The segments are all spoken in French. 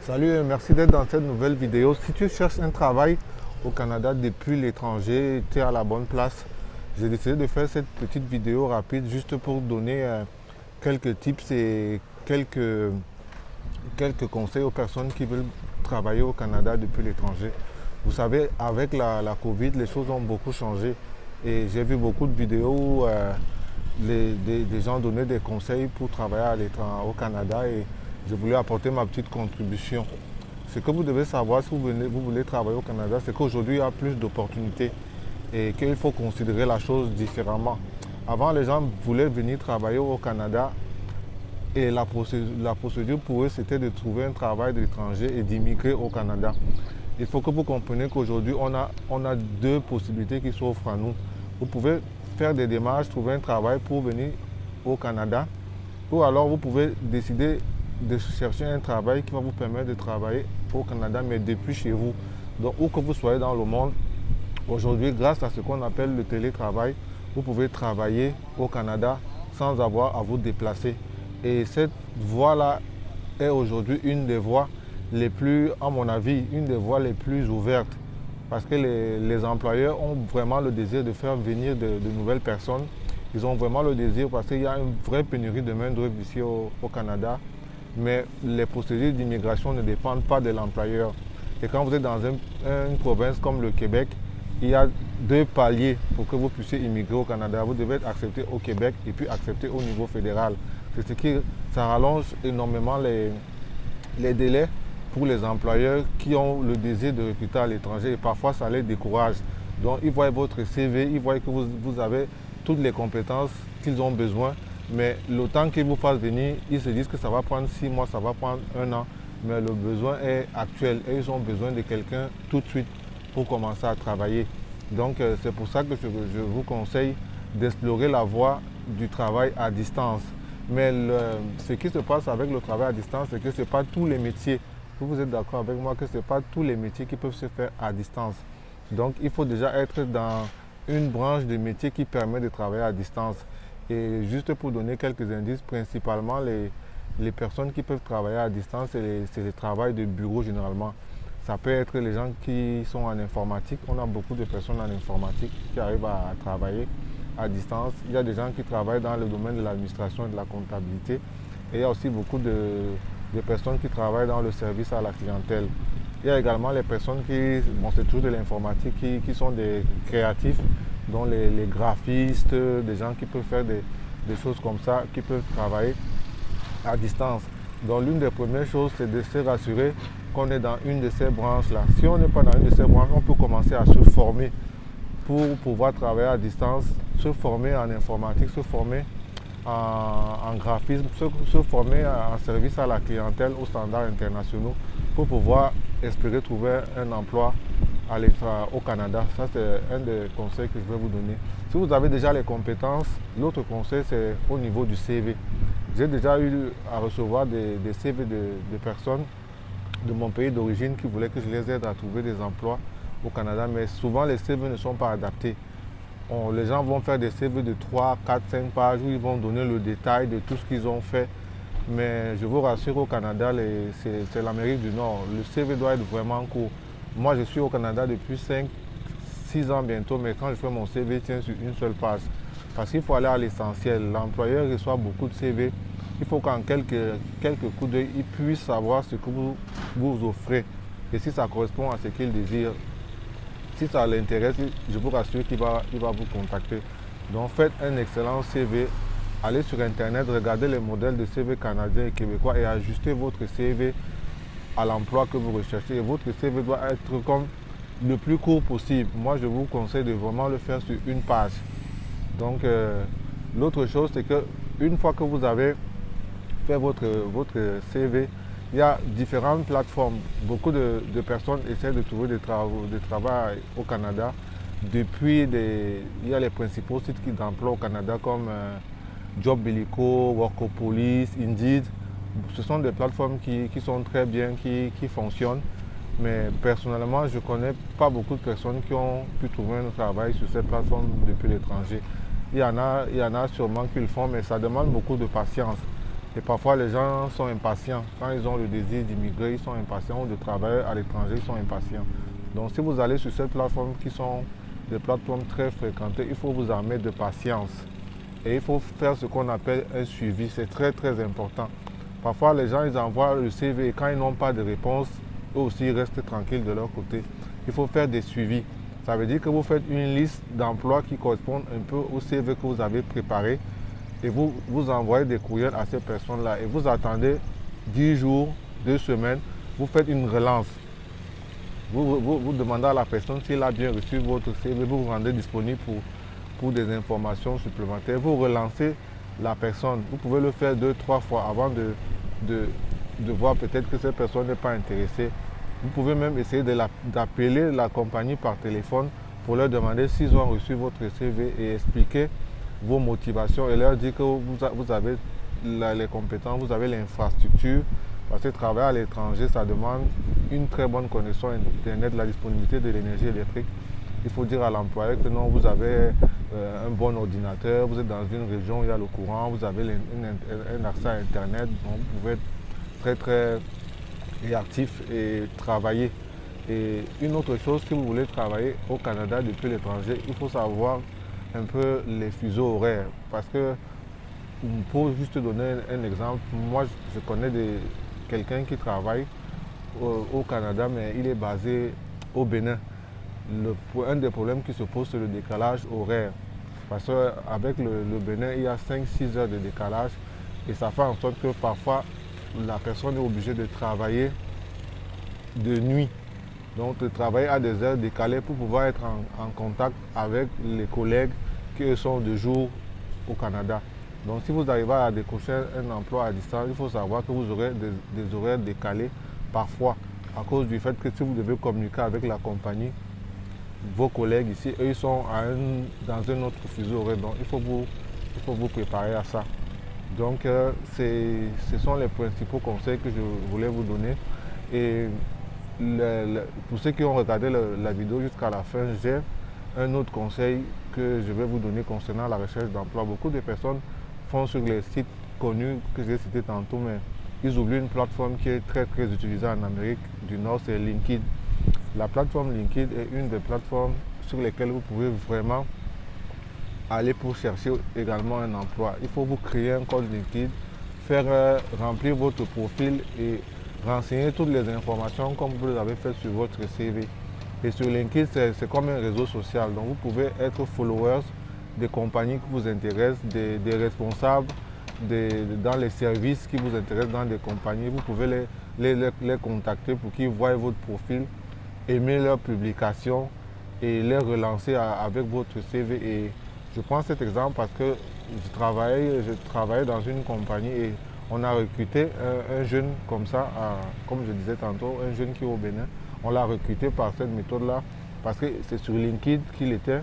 Salut et merci d'être dans cette nouvelle vidéo. Si tu cherches un travail au Canada depuis l'étranger, tu es à la bonne place. J'ai décidé de faire cette petite vidéo rapide juste pour donner quelques tips et quelques conseils aux personnes qui veulent travailler au Canada depuis l'étranger. Vous savez, avec la Covid, les choses ont beaucoup changé et j'ai vu beaucoup de vidéos où des gens donnaient des conseils pour travailler au Canada et je voulais apporter ma petite contribution. Ce que vous devez savoir si vous voulez travailler au Canada, c'est qu'aujourd'hui il y a plus d'opportunités et qu'il faut considérer la chose différemment. Avant, les gens voulaient venir travailler au Canada et la procédure pour eux, c'était de trouver un travail de l'étranger et d'immigrer au Canada. Il faut que vous compreniez qu'aujourd'hui, on a deux possibilités qui s'offrent à nous. Vous pouvez faire des démarches, trouver un travail pour venir au Canada, ou alors vous pouvez décider de chercher un travail qui va vous permettre de travailler au Canada, mais depuis chez vous. Donc, où que vous soyez dans le monde, aujourd'hui, grâce à ce qu'on appelle le télétravail, vous pouvez travailler au Canada sans avoir à vous déplacer. Et cette voie-là est aujourd'hui une des voies les plus, à mon avis, une des voies les plus ouvertes. Parce que les employeurs ont vraiment le désir de faire venir de nouvelles personnes. Ils ont vraiment le désir parce qu'il y a une vraie pénurie de main-d'œuvre ici au Canada. Mais les procédures d'immigration ne dépendent pas de l'employeur. Et quand vous êtes dans une province comme le Québec, il y a deux paliers pour que vous puissiez immigrer au Canada. Vous devez être accepté au Québec et puis accepté au niveau fédéral. C'est ce qui ça rallonge énormément les délais pour les employeurs qui ont le désir de recruter à l'étranger et parfois ça les décourage. Donc ils voient votre CV, ils voient que vous avez toutes les compétences qu'ils ont besoin, mais le temps qu'ils vous fassent venir, ils se disent que ça va prendre 6 mois, ça va prendre 1 an, mais le besoin est actuel et ils ont besoin de quelqu'un tout de suite pour commencer à travailler. Donc c'est pour ça que je vous conseille d'explorer la voie du travail à distance. Mais ce qui se passe avec le travail à distance, c'est que ce n'est pas tous les métiers. Vous êtes d'accord avec moi que ce n'est pas tous les métiers qui peuvent se faire à distance. Donc il faut déjà être dans une branche de métier qui permet de travailler à distance. Et juste pour donner quelques indices, principalement les personnes qui peuvent travailler à distance, c'est le travail de bureau généralement. Ça peut être les gens qui sont en informatique. On a beaucoup de personnes en informatique qui arrivent à travailler à distance. Il y a des gens qui travaillent dans le domaine de l'administration et de la comptabilité. Et il y a aussi beaucoup de personnes qui travaillent dans le service à la clientèle. Il y a également les personnes c'est toujours de l'informatique, qui sont des créatifs, dont les graphistes, des gens qui peuvent faire des choses comme ça, qui peuvent travailler à distance. Donc l'une des premières choses, c'est de se rassurer qu'on est dans une de ces branches-là. Si on n'est pas dans une de ces branches, on peut commencer à se former pour pouvoir travailler à distance, se former en informatique, se former en graphisme, se former en service à la clientèle aux standards internationaux pour pouvoir espérer trouver un emploi au Canada. Ça, c'est un des conseils que je vais vous donner. Si vous avez déjà les compétences, l'autre conseil, c'est au niveau du CV. J'ai déjà eu à recevoir des CV de personnes de mon pays d'origine qui voulaient que je les aide à trouver des emplois au Canada, mais souvent les CV ne sont pas adaptés. Les gens vont faire des CV de 3, 4, 5 pages où ils vont donner le détail de tout ce qu'ils ont fait. Mais je vous rassure, au Canada, c'est l'Amérique du Nord. Le CV doit être vraiment court. Moi, je suis au Canada depuis 5, 6 ans bientôt, mais quand je fais mon CV, il tient sur une seule page. Parce qu'il faut aller à l'essentiel. L'employeur reçoit beaucoup de CV. Il faut qu'en quelques coups d'œil, il puisse savoir ce que vous offrez et si ça correspond à ce qu'il désire. Si ça l'intéresse, je vous rassure qu'il va vous contacter. Donc faites un excellent CV. Allez sur Internet, regardez les modèles de CV canadiens et québécois et ajustez votre CV à l'emploi que vous recherchez. Et votre CV doit être comme le plus court possible. Moi, je vous conseille de vraiment le faire sur une page. Donc, l'autre chose, c'est que une fois que vous avez fait votre CV, il y a différentes plateformes. Beaucoup de personnes essaient de trouver des travail au Canada. Il y a les principaux sites d'emploi au Canada comme Job Illico, Workopolis, Indeed. Ce sont des plateformes qui sont très bien, qui fonctionnent. Mais personnellement, je ne connais pas beaucoup de personnes qui ont pu trouver un travail sur ces plateformes depuis l'étranger. Il y en a sûrement qui le font, mais ça demande beaucoup de patience. Et parfois, les gens sont impatients. Quand ils ont le désir d'immigrer, ils sont impatients, ou de travailler à l'étranger, ils sont impatients. Donc, si vous allez sur ces plateformes qui sont des plateformes très fréquentées, il faut vous armer de patience. Et il faut faire ce qu'on appelle un suivi. C'est très, très important. Parfois, les gens, ils envoient le CV et quand ils n'ont pas de réponse, eux aussi, ils restent tranquilles de leur côté. Il faut faire des suivis. Ça veut dire que vous faites une liste d'emplois qui correspondent un peu au CV que vous avez préparé et vous envoyez des courriels à ces personnes-là et vous attendez 10 jours, 2 semaines, vous faites une relance. Vous demandez à la personne s'il a bien reçu votre CV, vous vous rendez disponible pour des informations supplémentaires. Vous relancez la personne. Vous pouvez le faire 2-3 fois avant de voir peut-être que cette personne n'est pas intéressée. Vous pouvez même essayer d'appeler la compagnie par téléphone pour leur demander s'ils ont reçu votre CV et expliquer vos motivations et leur dire que vous avez les compétences, vous avez l'infrastructure. Parce que travailler à l'étranger, ça demande une très bonne connexion Internet, la disponibilité de l'énergie électrique. Il faut dire à l'employeur que non, vous avez un bon ordinateur, vous êtes dans une région où il y a le courant, vous avez un accès à Internet, donc vous pouvez être très très actif et travailler. Et une autre chose, si vous voulez travailler au Canada depuis l'étranger, il faut savoir un peu les fuseaux horaires. Parce que, pour juste donner un exemple, moi je connais quelqu'un qui travaille au Canada, mais il est basé au Bénin. Un des problèmes qui se pose, c'est le décalage horaire. Parce qu'avec le Bénin, il y a 5-6 heures de décalage et ça fait en sorte que parfois la personne est obligée de travailler de nuit. Donc de travailler à des heures décalées pour pouvoir être en contact avec les collègues qui sont de jour au Canada. Donc si vous arrivez à décrocher un emploi à distance, il faut savoir que vous aurez des horaires décalés parfois à cause du fait que si vous devez communiquer avec la compagnie, vos collègues ici, eux, ils sont dans un autre fuseau horaire. Donc il faut vous préparer à ça. Donc ce sont les principaux conseils que je voulais vous donner. Et pour ceux qui ont regardé la vidéo jusqu'à la fin, j'ai un autre conseil que je vais vous donner concernant la recherche d'emploi. Beaucoup de personnes font sur les sites connus que j'ai cités tantôt, mais ils oublient une plateforme qui est très très utilisée en Amérique du Nord, c'est LinkedIn. La plateforme LinkedIn est une des plateformes sur lesquelles vous pouvez vraiment aller pour chercher également un emploi. Il faut vous créer un compte LinkedIn, faire remplir votre profil et renseigner toutes les informations comme vous l'avez fait sur votre CV. Et sur LinkedIn, c'est comme un réseau social. Donc vous pouvez être followers des compagnies qui vous intéressent, des responsables dans les services qui vous intéressent dans des compagnies. Vous pouvez les contacter pour qu'ils voient votre profil, aimer leurs publications et les relancer avec votre CV. Et je prends cet exemple parce que je travaillais dans une compagnie et on a recruté un jeune comme ça, comme je disais tantôt, un jeune qui est au Bénin. On l'a recruté par cette méthode-là parce que c'est sur LinkedIn qu'il était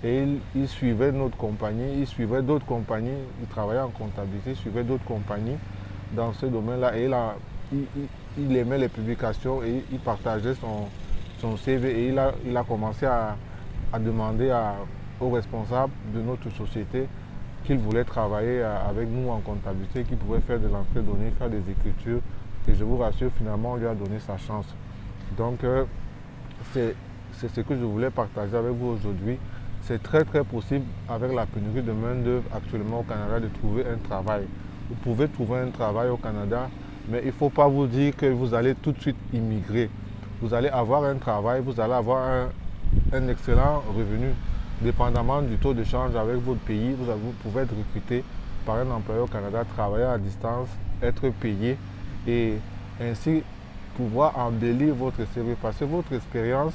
et il suivait notre compagnie, il suivait d'autres compagnies, il travaillait en comptabilité, il suivait d'autres compagnies dans ce domaine-là et il aimait les publications et il partageait son CV et il a commencé à demander aux responsables de notre société qu'il voulait travailler avec nous en comptabilité, qu'il pouvait faire de l'entrée de données, faire des écritures. Et je vous rassure, finalement, on lui a donné sa chance. Donc, c'est ce que je voulais partager avec vous aujourd'hui. C'est très très possible avec la pénurie de main-d'œuvre actuellement au Canada de trouver un travail. Vous pouvez trouver un travail au Canada, mais il ne faut pas vous dire que vous allez tout de suite immigrer. Vous allez avoir un travail, vous allez avoir un excellent revenu. Dépendamment du taux de change avec votre pays, vous pouvez être recruté par un employeur au Canada, travailler à distance, être payé et ainsi pouvoir embellir votre CV. Parce que votre expérience,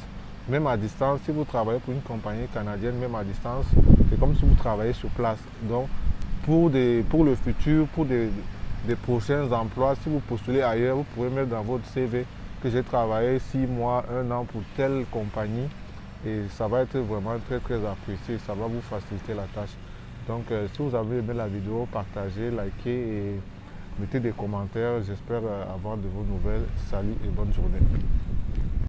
même à distance, si vous travaillez pour une compagnie canadienne, même à distance, c'est comme si vous travaillez sur place. Donc, pour le futur, pour des prochains emplois, si vous postulez ailleurs, vous pouvez mettre dans votre CV que j'ai travaillé 6 mois, 1 an pour telle compagnie. Et ça va être vraiment très très apprécié, ça va vous faciliter la tâche. Donc si vous avez aimé la vidéo, partagez, likez et mettez des commentaires. J'espère avoir de vos nouvelles. Salut et bonne journée.